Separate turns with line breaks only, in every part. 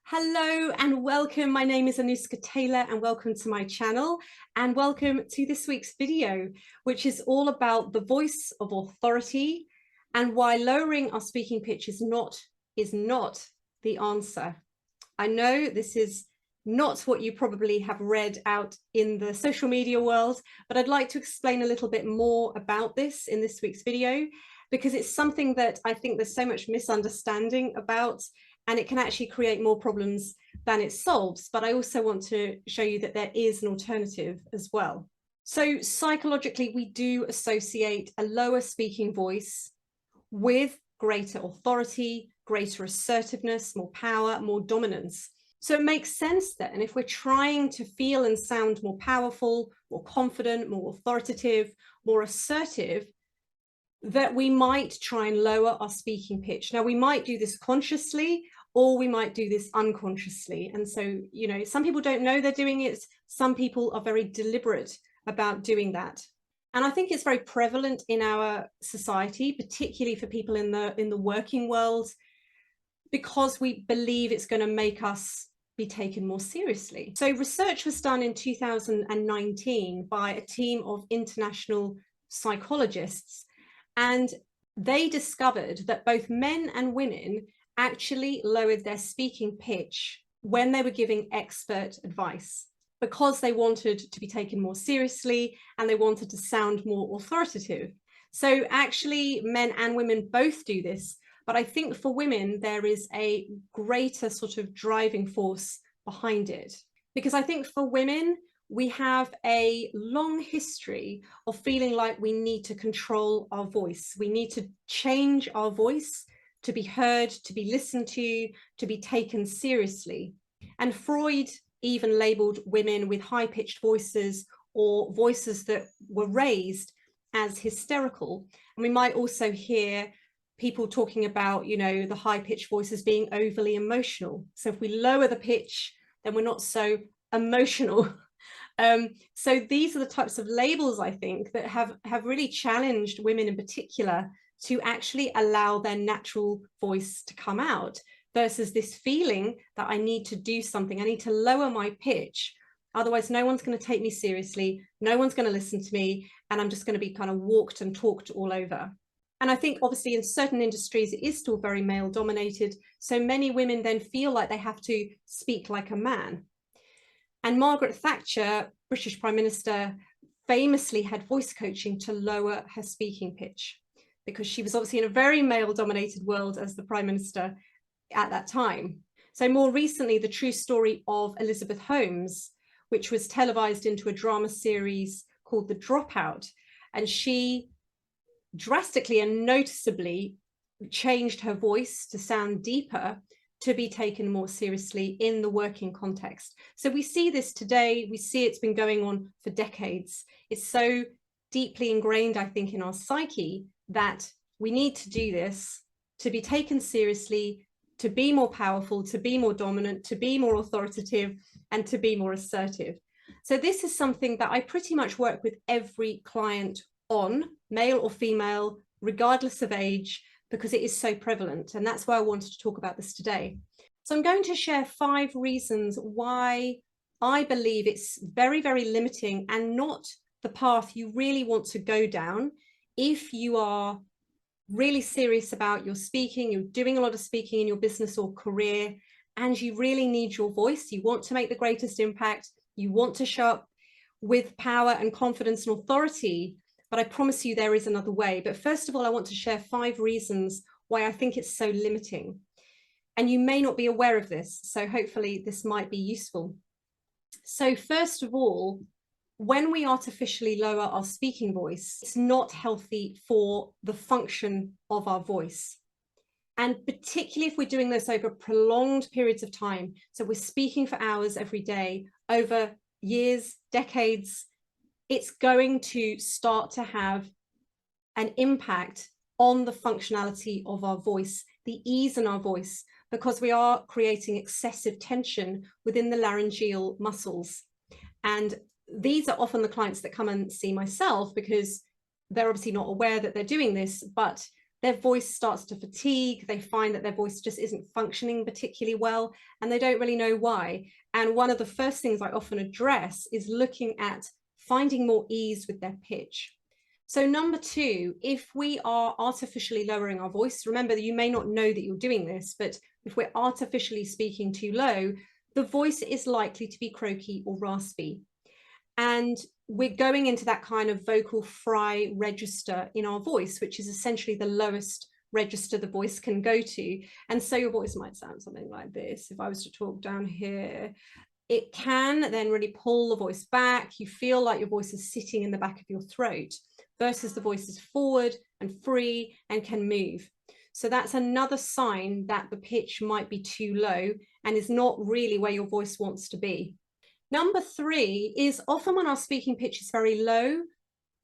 Hello and welcome. My name is Anuska Taylor and welcome to my channel and welcome to this week's video, which is all about the voice of authority and why lowering our speaking pitch is not the answer. I know this is not what you probably have read out in the social media world, but I'd like to explain a little bit more about this in this week's video because it's something that I think there's so much misunderstanding about, and it can actually create more problems than it solves. But I also want to show you that there is an alternative as well. So psychologically, we do associate a lower speaking voice with greater authority, greater assertiveness, more power, more dominance. So it makes sense then, if we're trying to feel and sound more powerful, more confident, more authoritative, more assertive, that we might try and lower our speaking pitch. Now, we might do this consciously, or we might do this unconsciously. And so, you know, some people don't know they're doing it. Some people are very deliberate about doing that. And I think it's very prevalent in our society, particularly for people in the working world, because we believe it's going to make us be taken more seriously. So research was done in 2019 by a team of international psychologists, and they discovered that both men and women actually lowered their speaking pitch when they were giving expert advice, because they wanted to be taken more seriously and they wanted to sound more authoritative. So actually men and women both do this, but I think for women there is a greater sort of driving force behind it, because I think for women we have a long history of feeling like we need to control our voice. We need to change our voice to be heard, to be listened to be taken seriously. And Freud even labeled women with high-pitched voices or voices that were raised as hysterical. And we might also hear people talking about, you know, the high-pitched voices being overly emotional. So if we lower the pitch, then we're not so emotional. So these are the types of labels, I think, that have really challenged women in particular to actually allow their natural voice to come out, versus this feeling that I need to do something, I need to lower my pitch, otherwise no one's going to take me seriously, no one's going to listen to me, and I'm just going to be kind of walked and talked all over. And I think obviously in certain industries it is still very male dominated, so many women then feel like they have to speak like a man. And Margaret Thatcher, British Prime Minister, famously had voice coaching to lower her speaking pitch, because she was obviously in a very male-dominated world as the Prime Minister at that time. So more recently, the true story of Elizabeth Holmes, which was televised into a drama series called The Dropout, and she drastically and noticeably changed her voice to sound deeper, to be taken more seriously in the working context. So we see this today, we see it's been going on for decades. It's so deeply ingrained, I think, in our psyche that we need to do this to be taken seriously, to be more powerful, to be more dominant, to be more authoritative, and to be more assertive. So this is something that I pretty much work with every client on, male or female, regardless of age, because it is so prevalent. And that's why I wanted to talk about this today. So I'm going to share 5 reasons why I believe it's very, very limiting and not the path you really want to go down if you are really serious about your speaking, you're doing a lot of speaking in your business or career, and you really need your voice, you want to make the greatest impact, you want to show up with power and confidence and authority. But I promise you there is another way. But first of all, I want to share 5 reasons why I think it's so limiting. And you may not be aware of this, so hopefully this might be useful. So first of all, when we artificially lower our speaking voice, it's not healthy for the function of our voice. And particularly if we're doing this over prolonged periods of time, so we're speaking for hours every day, over years, decades, it's going to start to have an impact on the functionality of our voice, the ease in our voice, because we are creating excessive tension within the laryngeal muscles. And these are often the clients that come and see myself, because they're obviously not aware that they're doing this, but their voice starts to fatigue. They find that their voice just isn't functioning particularly well, and they don't really know why. And one of the first things I often address is looking at finding more ease with their pitch. So number two, if we are artificially lowering our voice, remember that you may not know that you're doing this, but if we're artificially speaking too low, the voice is likely to be croaky or raspy. And we're going into that kind of vocal fry register in our voice, which is essentially the lowest register the voice can go to. And so your voice might sound something like this. If I was to talk down here, it can then really pull the voice back. You feel like your voice is sitting in the back of your throat versus the voice is forward and free and can move. So that's another sign that the pitch might be too low and is not really where your voice wants to be. Number three is often when our speaking pitch is very low,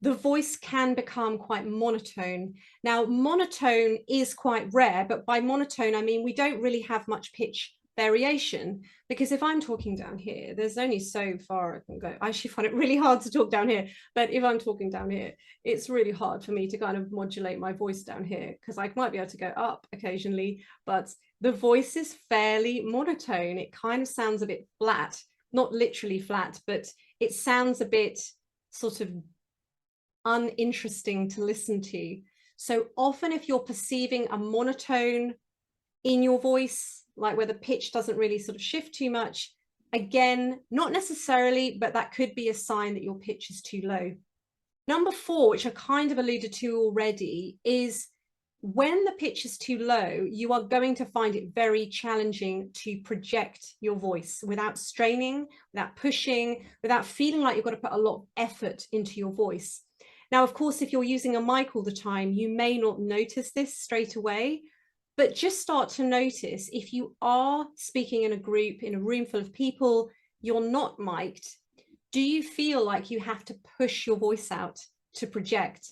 the voice can become quite monotone. Now, monotone is quite rare, but by monotone, I mean, we don't really have much pitch variation, because if I'm talking down here, there's only so far I can go. I actually find it really hard to talk down here, but if I'm talking down here, it's really hard for me to kind of modulate my voice down here, because I might be able to go up occasionally, but the voice is fairly monotone. It kind of sounds a bit flat, not literally flat, but it sounds a bit sort of uninteresting to listen to. So often if you're perceiving a monotone in your voice, like where the pitch doesn't really sort of shift too much, again, not necessarily, but that could be a sign that your pitch is too low. Number four, which I kind of alluded to already, is when the pitch is too low, you are going to find it very challenging to project your voice without straining, without pushing, without feeling like you've got to put a lot of effort into your voice. Now, of course, if you're using a mic all the time, you may not notice this straight away, but just start to notice if you are speaking in a group, in a room full of people, you're not mic'd, do you feel like you have to push your voice out to project?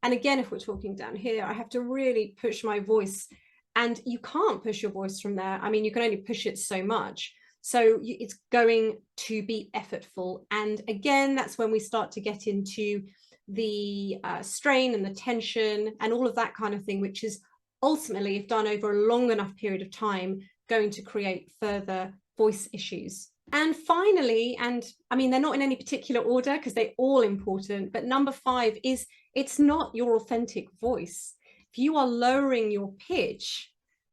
And again, if we're talking down here, I have to really push my voice, and you can't push your voice from there. I mean, you can only push it so much. So it's going to be effortful. And again, that's when we start to get into the strain and the tension and all of that kind of thing, which is ultimately, if done over a long enough period of time, going to create further voice issues. And finally, and I mean, they're not in any particular order because they're all important, but number five is it's not your authentic voice. If you are lowering your pitch,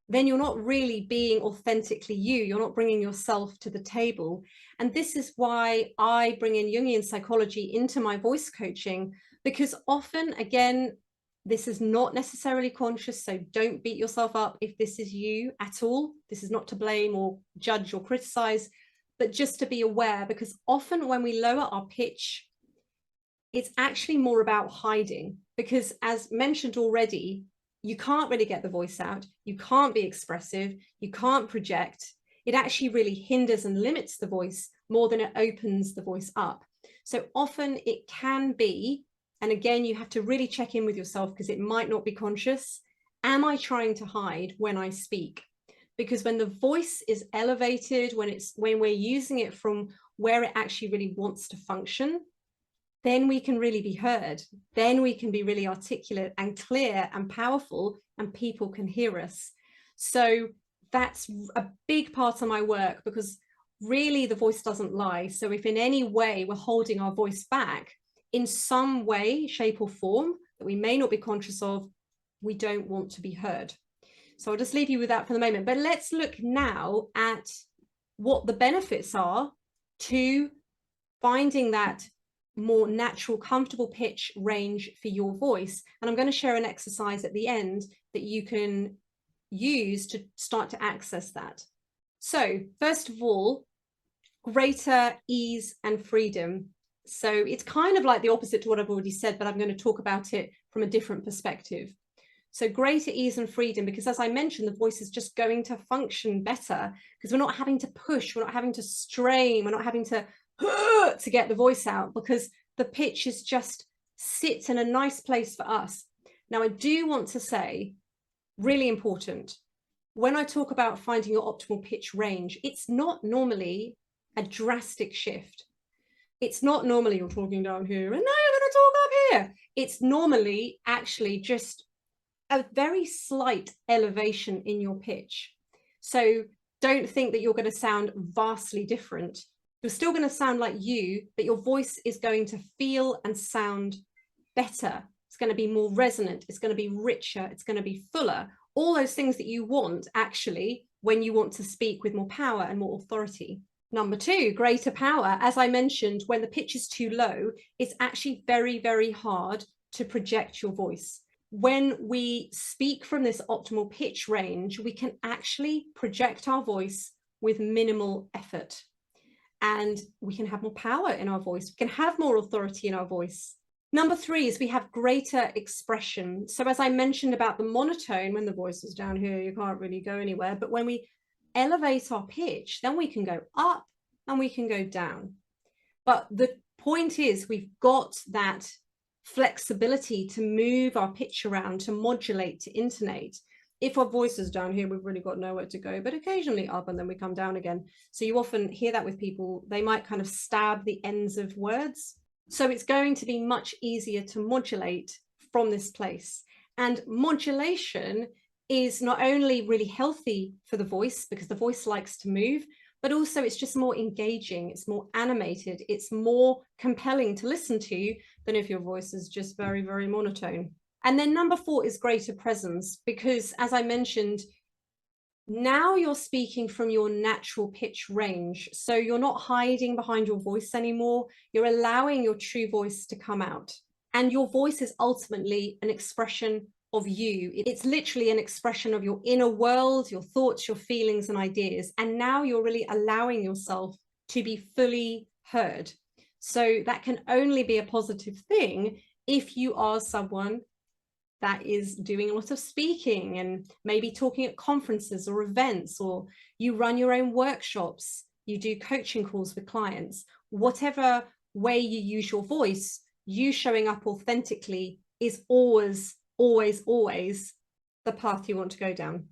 then you're not really being authentically you. You're not bringing yourself to the table. And this is why I bring in Jungian psychology into my voice coaching, because often, again, this is not necessarily conscious, so don't beat yourself up if this is you at all. This is not to blame or judge or criticize, but just to be aware, because often when we lower our pitch, it's actually more about hiding, because as mentioned already, you can't really get the voice out, you can't be expressive, you can't project. It actually really hinders and limits the voice more than it opens the voice up. So often it can be, and again, you have to really check in with yourself because it might not be conscious. Am I trying to hide when I speak? Because when the voice is elevated, when we're using it from where it actually really wants to function, then we can really be heard. Then we can be really articulate and clear and powerful, and people can hear us. So that's a big part of my work, because really the voice doesn't lie. So if in any way we're holding our voice back in some way, shape or form that we may not be conscious of, we don't want to be heard. So I'll just leave you with that for the moment. But let's look now at what the benefits are to finding that more natural, comfortable pitch range for your voice. And I'm going to share an exercise at the end that you can use to start to access that. So first of all, greater ease and freedom. So it's kind of like the opposite to what I've already said, but I'm going to talk about it from a different perspective. So greater ease and freedom, because as I mentioned, the voice is just going to function better because we're not having to push, we're not having to strain, we're not having to get the voice out, because the pitch is just sits in a nice place for us. Now, I do want to say, really important, when I talk about finding your optimal pitch range, it's not normally a drastic shift. It's not normally you're talking down here and now you're going to talk up here. It's normally actually just a very slight elevation in your pitch. So don't think that you're going to sound vastly different. You're still going to sound like you, but your voice is going to feel and sound better. It's going to be more resonant. It's going to be richer. It's going to be fuller. All those things that you want actually when you want to speak with more power and more authority. Number two, greater power. As I mentioned, when the pitch is too low, it's actually very, very hard to project your voice. When we speak from this optimal pitch range, we can actually project our voice with minimal effort. And we can have more power in our voice. We can have more authority in our voice. Number three is we have greater expression. So as I mentioned about the monotone, when the voice is down here, you can't really go anywhere. But when we elevate our pitch, then we can go up and we can go down. But the point is we've got that flexibility to move our pitch around, to modulate, to intonate. If our voice is down here, we've really got nowhere to go, but occasionally up and then we come down again. So you often hear that with people. They might kind of stab the ends of words. So it's going to be much easier to modulate from this place. And modulation is not only really healthy for the voice, because the voice likes to move, but also it's just more engaging, it's more animated, it's more compelling to listen to than if your voice is just very, very monotone. And then number four is greater presence, because as I mentioned, now you're speaking from your natural pitch range. So you're not hiding behind your voice anymore. You're allowing your true voice to come out. And your voice is ultimately an expression of you. It's literally an expression of your inner world, your thoughts, your feelings and ideas. And now you're really allowing yourself to be fully heard. So that can only be a positive thing if you are someone that is doing a lot of speaking and maybe talking at conferences or events, or you run your own workshops, you do coaching calls with clients. Whatever way you use your voice, you showing up authentically is always, always, always the path you want to go down.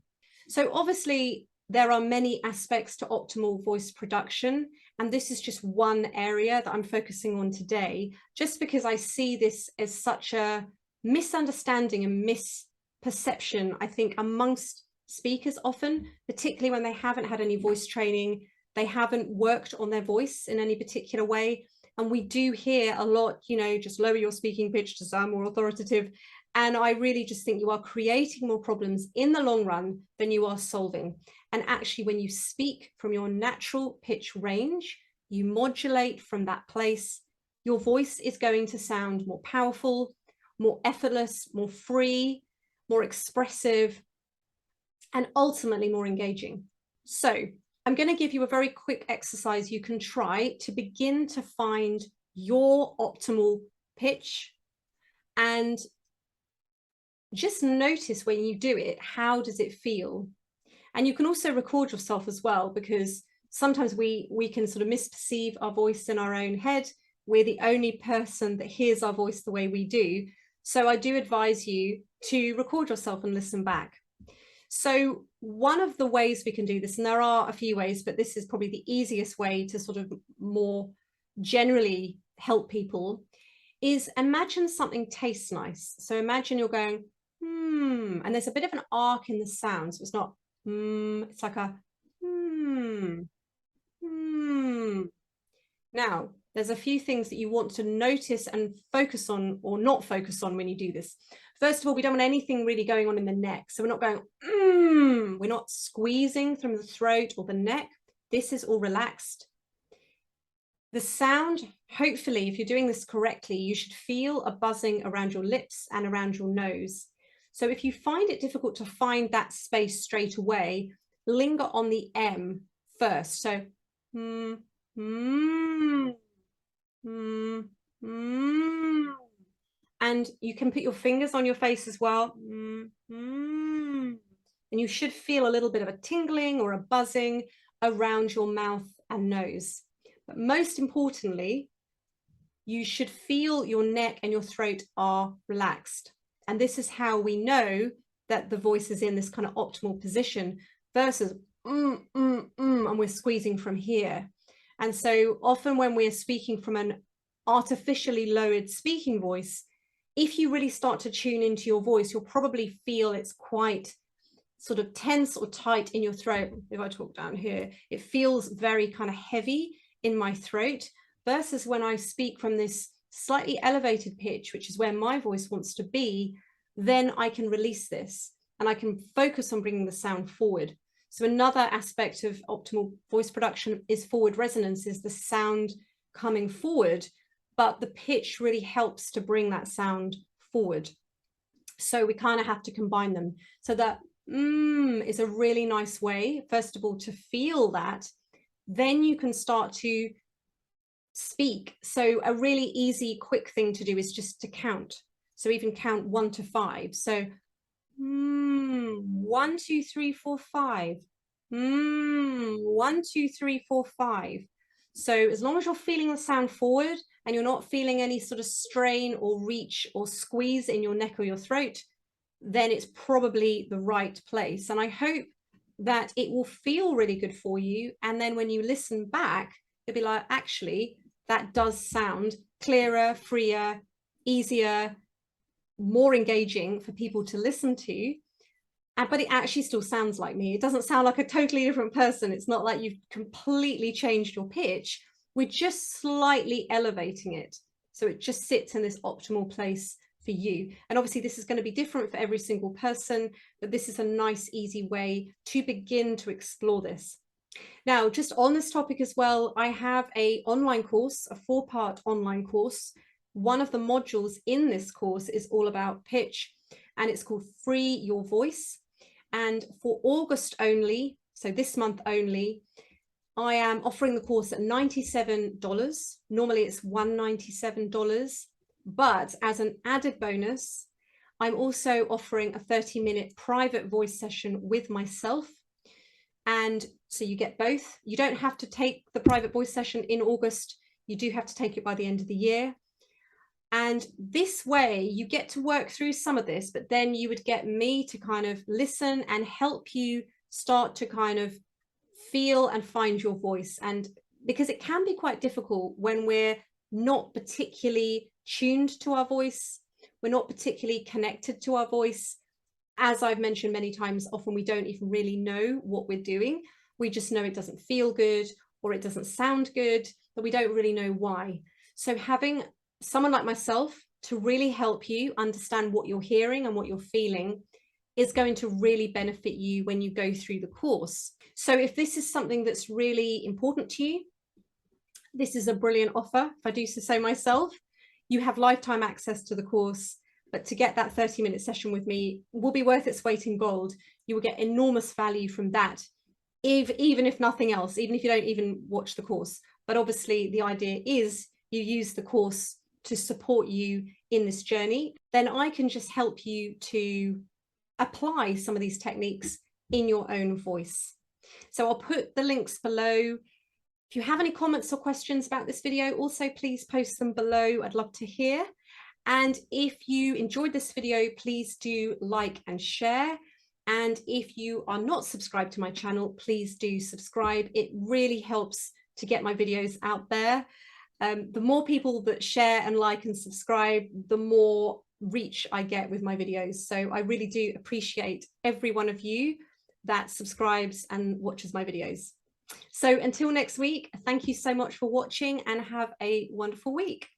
So obviously there are many aspects to optimal voice production, and this is just one area that I'm focusing on today, just because I see this as such a misunderstanding and misperception, I think, amongst speakers often, particularly when they haven't had any voice training, they haven't worked on their voice in any particular way. And we do hear a lot, you know, just lower your speaking pitch to sound more authoritative. And I really just think you are creating more problems in the long run than you are solving. And actually, when you speak from your natural pitch range, you modulate from that place, your voice is going to sound more powerful, more effortless, more free, more expressive, and ultimately more engaging. So I'm going to give you a very quick exercise you can try to begin to find your optimal pitch, and just notice when you do it, how does it feel? And you can also record yourself as well, because sometimes we can sort of misperceive our voice in our own head. We're the only person that hears our voice the way we do. So I do advise you to record yourself and listen back. So one of the ways we can do this, and there are a few ways, but this is probably the easiest way to sort of more generally help people, is imagine something tastes nice. So imagine you're going, and there's a bit of an arc in the sound. So it's not, it's like a, Now, there's a few things that you want to notice and focus on, or not focus on, when you do this. First of all, we don't want anything really going on in the neck. So we're not going, we're not squeezing from the throat or the neck. This is all relaxed. The sound, hopefully, if you're doing this correctly, you should feel a buzzing around your lips and around your nose. So if you find it difficult to find that space straight away, linger on the M first. So, and you can put your fingers on your face as well. And you should feel a little bit of a tingling or a buzzing around your mouth and nose. But most importantly, you should feel your neck and your throat are relaxed. And this is how we know that the voice is in this kind of optimal position versus and we're squeezing from here. And so often when we're speaking from an artificially lowered speaking voice, if you really start to tune into your voice, you'll probably feel it's quite sort of tense or tight in your throat. If I talk down here, it feels very kind of heavy in my throat, versus when I speak from this slightly elevated pitch, which is where my voice wants to be, then I can release this and I can focus on bringing the sound forward. So another aspect of optimal voice production is forward resonance, is the sound coming forward, but the pitch really helps to bring that sound forward. So we kind of have to combine them. So that is a really nice way, first of all, to feel that. Then you can start to speak. So a really easy, quick thing to do is just to count. So even count 1 to 5. So 1, 2, 3, 4, 5. 1, 2, 3, 4, 5. So as long as you're feeling the sound forward and you're not feeling any sort of strain or reach or squeeze in your neck or your throat, then it's probably the right place. And I hope that it will feel really good for you. And then when you listen back, you'll be like, actually, that does sound clearer, freer, easier, more engaging for people to listen to. But it actually still sounds like me. It doesn't sound like a totally different person. It's not like you've completely changed your pitch. We're just slightly elevating it. So it just sits in this optimal place for you. And obviously this is going to be different for every single person, but this is a nice, easy way to begin to explore this. Now, just on this topic as well, I have an online course, a 4-part online course. One of the modules in this course is all about pitch, and it's called Free Your Voice. And for August only, so this month only, I am offering the course at $97. Normally it's $197, but as an added bonus, I'm also offering a 30-minute private voice session with myself. And so you get both. You don't have to take the private voice session in August. You do have to take it by the end of the year. And this way you get to work through some of this, but then you would get me to kind of listen and help you start to kind of feel and find your voice. And because it can be quite difficult when we're not particularly tuned to our voice, we're not particularly connected to our voice. As I've mentioned many times, often we don't even really know what we're doing. We just know it doesn't feel good or it doesn't sound good, but we don't really know why. So having someone like myself to really help you understand what you're hearing and what you're feeling is going to really benefit you when you go through the course. So if this is something that's really important to you, this is a brilliant offer, if I do say myself. You have lifetime access to the course, but to get that 30-minute session with me will be worth its weight in gold. You will get enormous value from that, even if nothing else, even if you don't even watch the course. But obviously the idea is you use the course to support you in this journey. Then I can just help you to apply some of these techniques in your own voice. So I'll put the links below. If you have any comments or questions about this video, also please post them below. I'd love to hear. And if you enjoyed this video, please do like and share. And if you are not subscribed to my channel, please do subscribe. It really helps to get my videos out there. The more people that share and like and subscribe, the more reach I get with my videos. So I really do appreciate every one of you that subscribes and watches my videos. So until next week, thank you so much for watching and have a wonderful week.